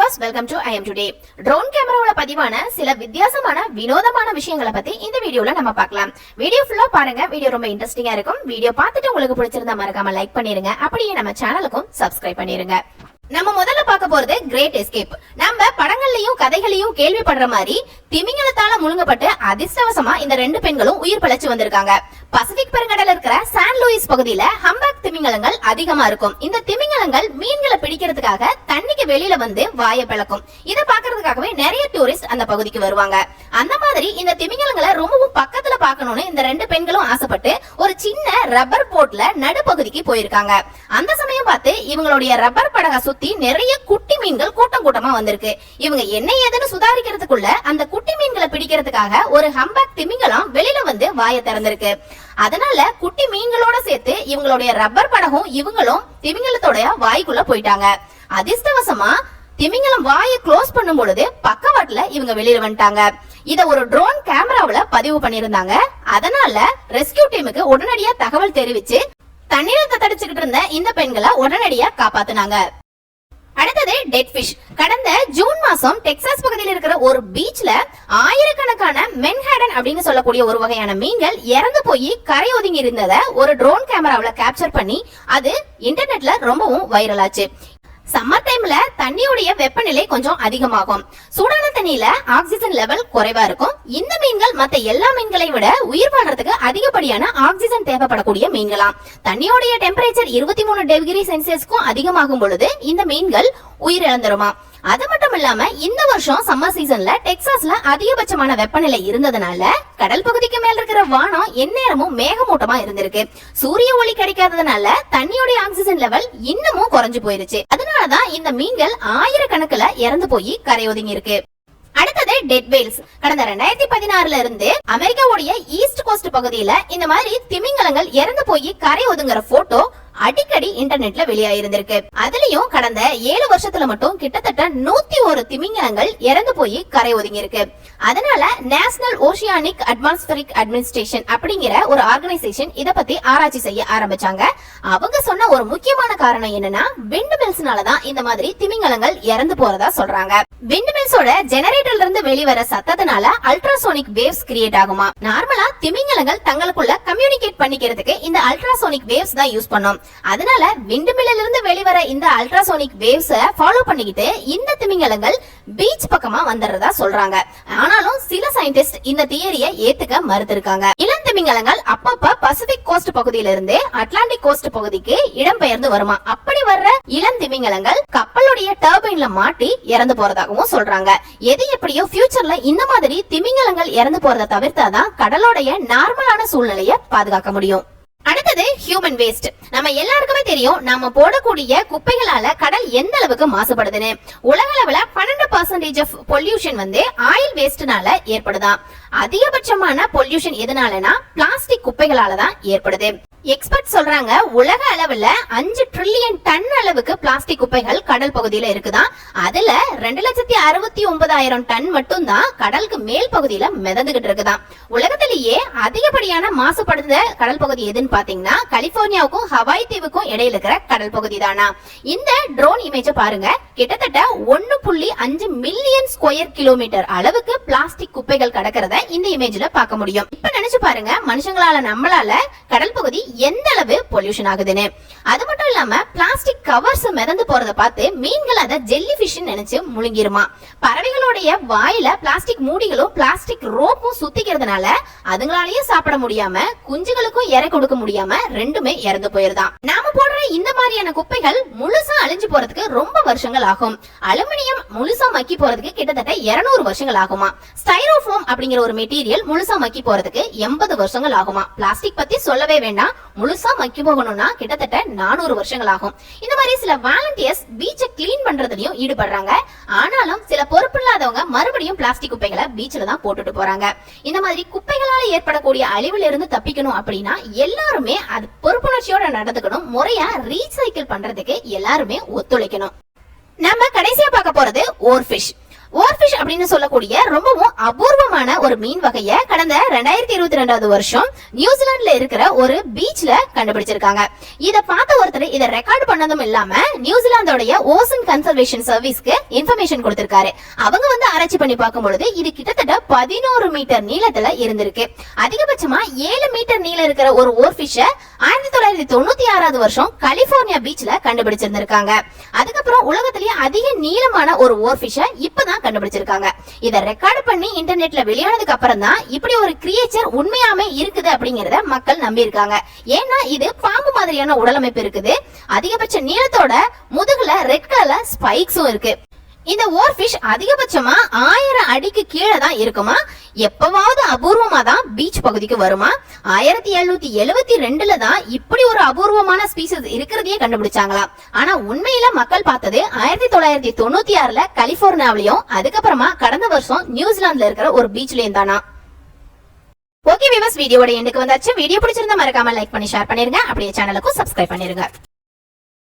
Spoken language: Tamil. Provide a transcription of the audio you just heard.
Viewers, welcome to iam2day. Drone கேமராவோட பதிவான சில வித்தியாசமான வினோதமான விஷயங்களை பத்தி இந்த வீடியோல நம்ம பார்க்கலாம். வீடியோ ஃபுல்லா பாருங்க. வீடியோ ரொம்ப இன்ட்ரெஸ்டிங்கா இருக்கும். வீடியோ பார்த்துட்டு உங்களுக்கு பிடிச்சிருந்தா மறக்காம லைக் பண்ணிருங்க. அப்படியே நம்ம சேனலுக்கும் சப்ஸ்கிரைப் பண்ணிருங்க. நம்ம முதல்ல பார்க்க போறது கிரேட் எஸ்கேப். நம்ம படங்கள்லயும் கதைகளையும் கேள்விப்படுற மாதிரி திமிங்கலத்தால முழுங்கப்பட்டு அதிர்ஷ்டவசமா இந்த ரெண்டு பெண்களும் உயிர் பிழைச்சு வந்திருக்காங்க. பசிபிக் பெருங்கடல இருக்கிற சான் லூயிஸ் பகுதியில ஹம்பேக் திமிங்கலங்கள் அதிகமா இருக்கும். இந்த திமிங்கலங்கள் மீன்களை பிடிக்கிறதுக்காக தண்ணிக்கு வெளியில வந்து வாயை பிளக்கும். இதை பாக்குறதுக்காகவே நிறைய டூரிஸ்ட் அந்த பகுதிக்கு வருவாங்க. அந்த மாதிரி இந்த திமிங்கலங்களை ரொம்பவும் பக்கத்துல பாக்கணும்னு இந்த ரெண்டு பெண்களும் ஆசைப்பட்டு ஒரு சின்ன ரப்பர் போட்ல நடுப்பகுதிக்கு போயிருக்காங்க. அந்த சமயம் பார்த்து இவங்களுடைய ரப்பர் படகை சுத்தி நிறைய குட்டி மீன்கள் கூட்டம் கூட்டமா வந்திருக்கு. இவங்க என்ன ஏதுன்னு சுதாரிக்கிறதுக்குள்ள அந்த குட்டி மீன்களை பிடிக்கிறதுக்காக ஒரு ஹம்பேக் திமிங்கலம் வெளியில வந்து வாயை திறந்திருக்கு. அதனால குட்டி மீன்களோட சேர்த்து இவங்களுடைய ரப்பர் படகும் இவங்களும் திமிங்கலத்தோட வாய்க்குள்ள போயிட்டாங்க. அதிர்ஷ்டவசமா திமிங்கலம் வாயை க்ளோஸ் பண்ணும் பொழுது பக்கவாட்டுல இவங்க வெளியில வந்துட்டாங்க. இத ஒரு ட்ரோன் கேமராவுல பதிவு பண்ணிருந்தாங்க. அதனால ரெஸ்கியூ டீமுக்கு உடனடியா தகவல் தெரிவிச்சு தண்ணீரை தத்தடிச்சுக்கிட்டு இருந்த இந்த பெண்களை உடனடியா காப்பாத்துனாங்க. அடுத்தது டெட் ஃபிஷ். கடந்த ஜூன் மாசம் டெக்சாஸ் பகுதியில் இருக்கிற ஒரு பீச்ல ஆயிரக்கணக்கான மென்ஹாட்டன் அப்படின்னு சொல்லக்கூடிய ஒரு வகையான மீன்கள் இறந்து போய் கரை ஒதுங்கி இருந்ததை ஒரு ட்ரோன் கேமராவுல கேப்சர் பண்ணி அது இன்டர்நெட்ல ரொம்பவும் வைரல் ஆச்சு. சம்மர் டைம்ல தண்ணியுடைய வெப்பநிலை கொஞ்சம் அதிகமாகும். சூடான தண்ணியில ஆக்சிஜன் லெவல் குறைவா இருக்கும். இந்த மீன்கள் மத்த எல்லா மீன்களை விட உயிர் வாழ்றதுக்கு அதிகப்படியான ஆக்சிஜன் தேவைப்படக்கூடிய மீன்களாம். தண்ணியோடைய டெம்பரேச்சர் 23 டிகிரி செல்சியஸ்க்கும் அதிகமாகும் பொழுது இந்த மீன்கள் உயிர் இழந்துருமா. அது மட்டும் இல்லாம இந்த வருஷம் சம்மர் சீசன்ல டெக்சாஸ்ல அதிகபட்சமான வெப்பநிலை இருந்ததுனால கடல் பகுதிக்கு மேல இருக்கிற வானம் எந்நேரமும் மேகமூட்டமா இருந்திருக்கு. சூரிய ஒளி கிடைக்காததுனால தண்ணியோட ஆக்சிஜன் லெவல் இன்னமும் குறைஞ்சு போயிருச்சு. அதனாலதான் இந்த மீன்கள் ஆயிரக்கணக்குல இறந்து போய் கரை ஒதுங்கி இருக்கு. அடுத்தது டெட் வேல்ஸ். கடந்த 2016 இருந்து அமெரிக்காவுடைய ஈஸ்ட் கோஸ்ட் பகுதியில இந்த மாதிரி திமிங்கலங்கள் இறந்து போய் கரை ஒதுங்குற போட்டோ அடிக்கடி இன்டர்நெட்ல வெளியாயிருந்திருக்கு. அதுலயும் கடந்த 7 வருஷத்துல மட்டும் கிட்டத்தட்ட 101 திமிங்கலங்கள் இறந்து போய் கரை ஒதுங்கி இருக்கு. அதனால நேஷனல் ஓஷியானிக் அட்மாஸ்பரிக் அட்மினிஸ்ட்ரேஷன் அப்படிங்கிற ஒரு ஆர்கனைசேஷன் இத பத்தி ஆராய்ச்சி செய்ய ஆரம்பிச்சாங்க. அவங்க சொன்ன ஒரு முக்கியமான காரணம் என்னன்னா விண்ட் மில்ஸ்னாலதான் இந்த மாதிரி திமிங்கலங்கள் இறந்து போறதா சொல்றாங்க. விண்ட் மில்ஸோட ஜெனரேட்டர்ல இருந்து வெளிவர சத்தத்தினால அல்ட்ராசோனிக் வேவ்ஸ் கிரியேட் ஆகுமா. நார்மலா திமிங்கலங்கள் தங்களுக்குள்ள கம்யூனிகேட் பண்ணிக்கிறதுக்கு இந்த அல்ட்ராசோனிக் வேவ்ஸ் தான் யூஸ் பண்ணும். அதனால விண்ட் மில்லில் இருந்து வெளிவர இந்த அல்ட்ராசோனிக் வேவ்ஸ் ஃபாலோ பண்ணிக்கிட்டு இந்த திமிங்கலங்கள் பீச் பக்கமா வந்துறதா சொல்றாங்க. ஆனாலும் சில சயின்டிஸ்ட் இந்த தியரியை ஏத்துக்க மறுத்திருக்காங்க. இளம் திமிங்கலங்கள் அப்பப்ப பசிபிக் கோஸ்ட் பகுதியில இருந்து அட்லாண்டிக் கோஸ்ட் பகுதிக்கு இடம்பெயர்ந்து வருமா. அப்படி வர்ற இளம் திமிங்கலங்கள் கப்பலுடைய டர்பைன்ல மாட்டி இறந்து போறதாகவும் சொல்றாங்க. எது எப்படியோ ஃபியூச்சர்ல இந்த மாதிரி திமிங்கலங்கள் இறந்து போறதை தவிர்த்தாதான் கடலோடைய நார்மலான சூழ்நிலையை பாதுகாக்க முடியும். அடுத்தது ஹியூமன் வேஸ்ட். நம்ம எல்லாருக்குமே தெரியும் நம்ம போடக்கூடிய குப்பைகளால கடல் எந்த அளவுக்கு மாசுபடுதுன்னு. உலக அளவுல 12% ஆஃப் பொல்யூஷன் ஆயில் வேஸ்ட்னால ஏற்படுதாம். அதிகபட்சமான பொல்யூஷன் எதனாலனா பிளாஸ்டிக் குப்பைகளால தான் ஏற்படுது. எக்ஸ்பர்ட் சொல்றாங்க உலக அளவுல 5 ட்ரில்லியன் டன் அளவுக்கு பிளாஸ்டிக் குப்பைகள் கடல் பகுதியில இருக்குதான். அதுல 2,69,000 டன் மட்டும் தான் கடலுக்கு மேல் பகுதியில மிதந்துகிட்டு இருக்குதான். உலகத்திலேயே அதிகப்படியான மாசுபடுத்த கடல் பகுதி எதுன்னு பாத்தீங்கன்னா கலிபோர்னியாவுக்கும் ஹவாய் தீவுக்கும் இடையில இருக்கிற கடல் பகுதி தானா. இந்த ட்ரோன் இமேஜ் பாருங்க. கிட்டத்தட்ட 1.5 மில்லியன் ஸ்கொயர் கிலோமீட்டர் அளவுக்கு பிளாஸ்டிக் குப்பைகள் கடக்கிறத இந்த இமேஜ்ல பார்க்க முடியும். இப்ப நினைச்சு பாருங்க மனுஷங்களால நம்மளால கடல் பகுதி எந்த அளவு பொல்யூஷன் ஆகுதுன்னு. அது மட்டும் இல்லாம பிளாஸ்டிக் கவர்ஸ் மிதந்து போறத பார்த்து மீன்கள் அதை ஜெல்லி ஃபிஷ் நினைச்சு முழுங்கிருமா. பறவைகளுடைய வாயில பிளாஸ்டிக் மூடிகளும் பிளாஸ்டிக் ரோப்பும் சுத்திக்கிறதுனால அதுங்களாலேயே சாப்பிட முடியாம குஞ்சுகளுக்கும் இறை கொடுக்க முடியாம ரெண்டுமே இறந்து போயிருதான். நாம போடுற இந்த மாதிரியான குப்பைகள் முழுசா அழிஞ்சு போறதுக்கு ரொம்ப வருஷங்கள் ஆகும். அலுமினியம் முழுசா மக்கி போறதுக்கு கிட்டத்தட்ட 200 வருஷங்கள் ஆகுமா. ஸ்டைரோஃபோம் அப்படிங்கிற ஒரு மெட்டீரியல் முழுசா மக்கி போறதுக்கு 80 வருஷங்கள் ஆகுமா. பிளாஸ்டிக் பத்தி சொல்லவே வேண்டாம். முழுசா மக்கி போகணும்னா கிட்டத்தட்ட 400 வருஷங்கள் ஆகும். இந்த மாதிரி சில வாலண்டியர்ஸ் பீச்சை கிளீன் பண்றதுலயும் ஈடுபடுறாங்க. ஆனாலும் சில பொறுப்பில்லாதவங்க மறுபடியும் பிளாஸ்டிக் குப்பைகளை பீச்ல தான் போட்டுட்டு போறாங்க. இந்த மாதிரி குப்பைகளால ஏற்படக்கூடிய அழிவுல இருந்து தப்பிக்கணும் அப்படின்னா எல்லாருமே அது பொறுப்புணர்ச்சியோட நடந்துக்கணும். முறையா ரீசைக்கிள் பண்றதுக்கு எல்லாருமே ஒத்துழைக்கணும். நம்ம கடைசியா பார்க்க போறது ஓர்ஃபிஷ். ஓர்ஃபிஷ் அப்படின்னு சொல்லக்கூடிய ரொம்பவும் அபூர்வமான ஒரு மீன் வகையை கடந்த 2022 வருஷம் நியூசிலாந்துல இருக்கிற ஒரு பீச்ல கண்டுபிடிச்சிருக்காங்க. இத பார்த்த ஒருத்தர் இத ரெக்கார்ட் பண்ணதும் இல்லாம நியூசிலாந்தோடைய ஓசன் கன்சர்வேஷன் சர்வீஸ்க்கு இன்ஃபர்மேஷன் கொடுத்திருக்காரு. அவங்க ஆராய்ச்சி பண்ணி பார்க்கும் பொழுது இது கிட்டத்தட்ட 11 மீட்டர் நீளத்துல இருந்திருக்கு. அதிகபட்சமா 7 மீட்டர் நீளம் இருக்கிற ஒரு ஓர்ஃபிஷ 1996 வருஷம் கலிபோர்னியா பீச்ல கண்டுபிடிச்சிருந்திருக்காங்க. அதுக்கப்புறம் உலகத்திலேயே அதிக நீளமான ஒரு ஓர்ஃபிஷ இப்பதான் கண்டுபிடிச்சிருக்காங்க. இத ரெக்கார்ட் பண்ணி இன்டர்நெட்ல வெளியானதுக்கு அப்புறம் தான் இப்படி ஒரு கிரியேச்சர் உண்மையாமே இருக்குது அப்படிங்கறத மக்கள் நம்பி இருக்காங்க. ஏன்னா இது பாம்பு மாதிரியான உடலமைப்பு இருக்குது. அதிகபட்ச நீளத்தோட முதுகுல ரெட் கலர் ஸ்பைக்ஸும் இருக்கு. இந்த ஓர்ஃபிஷ் அதிகபட்சமா 1000 அடிக்கு கீழே தான் இருக்குமா. எப்பவாவது அபூர்வமா தான் பீச் பகுதிக்கு வருமா. 1772ல தான் இப்படி ஒரு அபூர்வமான ஸ்பீசிஸ் இருக்கிறதையே கண்டுபிடிச்சாங்களாம். ஆனா உண்மையில மக்கள் பார்த்தது 1996ல கலிபோர்னியாவிலையும் அதுக்கப்புறமா கடந்த வருஷம் நியூசிலாந்துல இருக்கிற ஒரு பீச்லயும் தானா. ஓகே வியூவர்ஸ், வீடியோட எண்டுக்கு வந்தாச்சு. வீடியோ பிடிச்சிருந்தா மறக்காம லைக் பண்ணி ஷேர் பண்ணிருங்க. அப்படியே சேனலுக்கும் சப்ஸ்கிரைப் பண்ணிருங்க.